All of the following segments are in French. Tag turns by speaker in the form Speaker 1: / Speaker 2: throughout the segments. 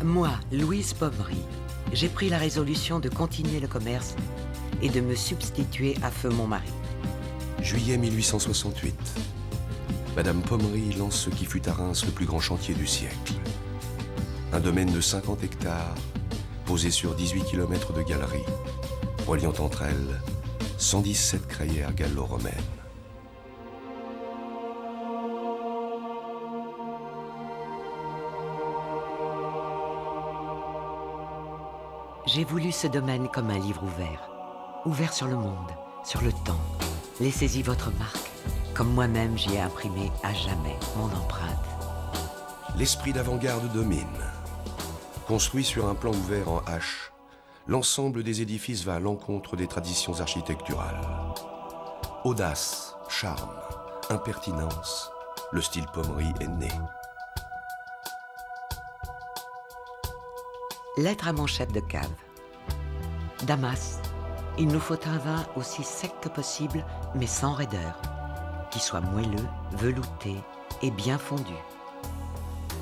Speaker 1: Moi, Louise Pommery, j'ai pris la résolution de continuer le commerce et de me substituer à feu mon mari.
Speaker 2: Juillet 1868. Madame Pommery lance ce qui fut à Reims le plus grand chantier du siècle. Un domaine de 50 hectares, posé sur 18 km de galeries, reliant entre elles 117 crayères gallo-romaines.
Speaker 1: J'ai voulu ce domaine comme un livre ouvert sur le monde, sur le temps. Laissez-y votre marque, comme moi-même j'y ai imprimé à jamais mon empreinte.
Speaker 2: L'esprit d'avant-garde domine. Construit sur un plan ouvert en H, l'ensemble des édifices va à l'encontre des traditions architecturales. Audace, charme, impertinence, le style Pommery est né.
Speaker 1: Lettre à mon chef de cave. Damas, il nous faut un vin aussi sec que possible, mais sans raideur, qui soit moelleux, velouté et bien fondu.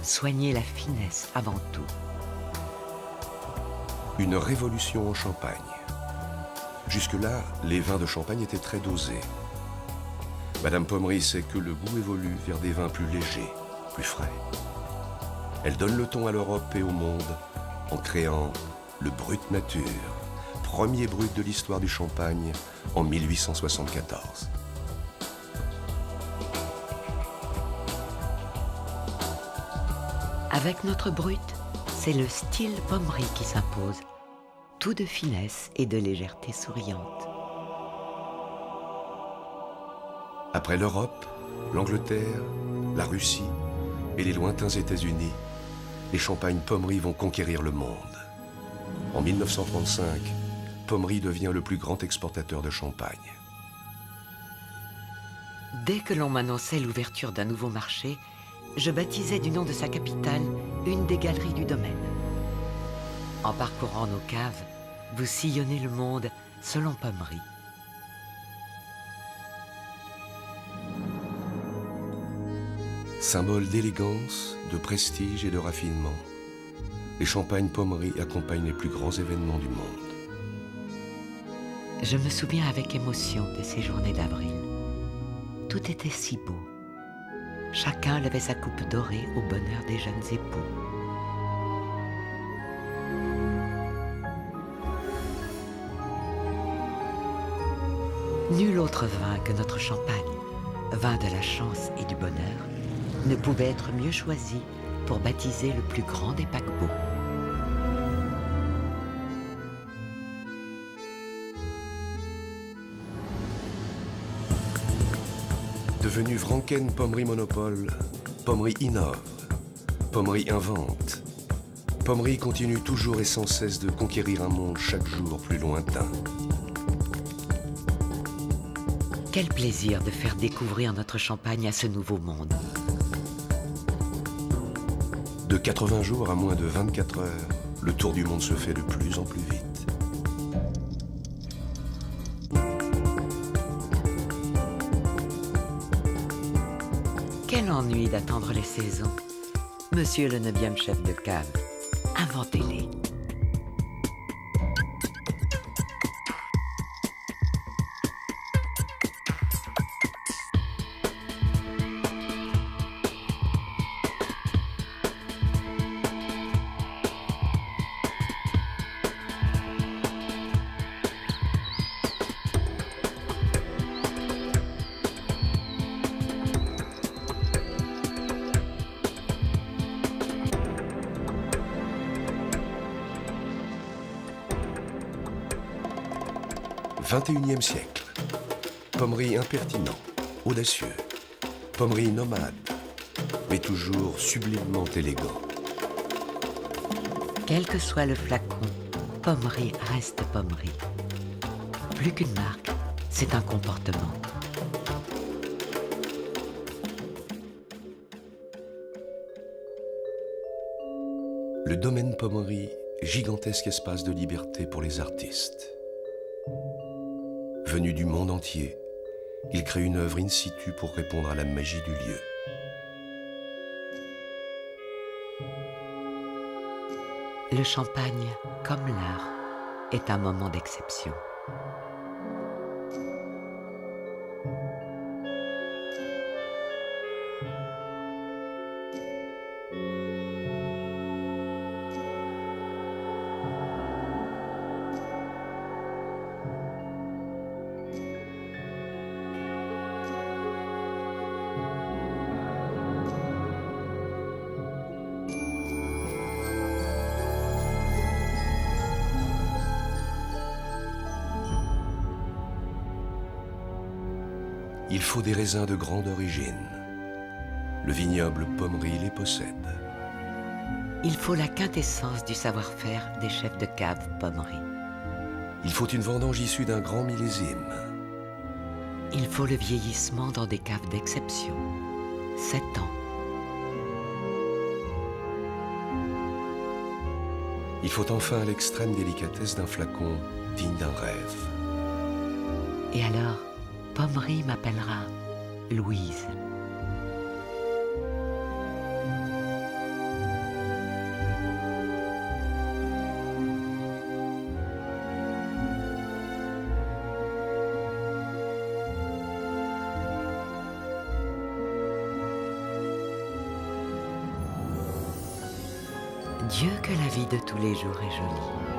Speaker 1: Soignez la finesse avant tout.
Speaker 2: Une révolution en Champagne. Jusque-là, les vins de Champagne étaient très dosés. Madame Pommery sait que le goût évolue vers des vins plus légers, plus frais. Elle donne le ton à l'Europe et au monde en créant le Brut Nature, premier brut de l'histoire du Champagne en 1874.
Speaker 1: Avec notre brut, c'est le style Pommery qui s'impose, tout de finesse et de légèreté souriante.
Speaker 2: Après l'Europe, l'Angleterre, la Russie et les lointains États-Unis, les champagnes Pommery vont conquérir le monde. En 1935, Pommery devient le plus grand exportateur de champagne.
Speaker 1: Dès que l'on m'annonçait l'ouverture d'un nouveau marché, je baptisais du nom de sa capitale une des galeries du domaine. En parcourant nos caves, vous sillonnez le monde selon Pommery.
Speaker 2: Symbole d'élégance, de prestige et de raffinement, les champagnes Pommery accompagnent les plus grands événements du monde.
Speaker 1: Je me souviens avec émotion de ces journées d'avril. Tout était si beau. Chacun levait sa coupe dorée au bonheur des jeunes époux. Nul autre vin que notre champagne, vin de la chance et du bonheur, ne pouvait être mieux choisi pour baptiser le plus grand des paquebots.
Speaker 2: Devenu Franken Pommery Monopole, Pommery innove, Pommery invente. Pommery continue toujours et sans cesse de conquérir un monde chaque jour plus lointain.
Speaker 1: Quel plaisir de faire découvrir notre champagne à ce nouveau monde.
Speaker 2: De 80 jours à moins de 24 heures, le tour du monde se fait de plus en plus vite.
Speaker 1: Quel ennui d'attendre les saisons. Monsieur le 9e chef de cave, inventez-les.
Speaker 2: « 21e siècle. Pommery impertinent, audacieux. Pommery nomade, mais toujours sublimement élégant.
Speaker 1: Quel que soit le flacon, Pommery reste Pommery. Plus qu'une marque, c'est un comportement.
Speaker 2: Le domaine Pommery, gigantesque espace de liberté pour les artistes. Venu du monde entier, il crée une œuvre in situ pour répondre à la magie du lieu.
Speaker 1: Le champagne, comme l'art, est un moment d'exception.
Speaker 2: Il faut des raisins de grande origine. Le vignoble Pommery les possède.
Speaker 1: Il faut la quintessence du savoir-faire des chefs de cave Pommery.
Speaker 2: Il faut une vendange issue d'un grand millésime.
Speaker 1: Il faut le vieillissement dans des caves d'exception. 7 ans.
Speaker 2: Il faut enfin l'extrême délicatesse d'un flacon digne d'un rêve.
Speaker 1: Et alors, Pommery m'appellera Louise. Dieu que la vie de tous les jours est jolie.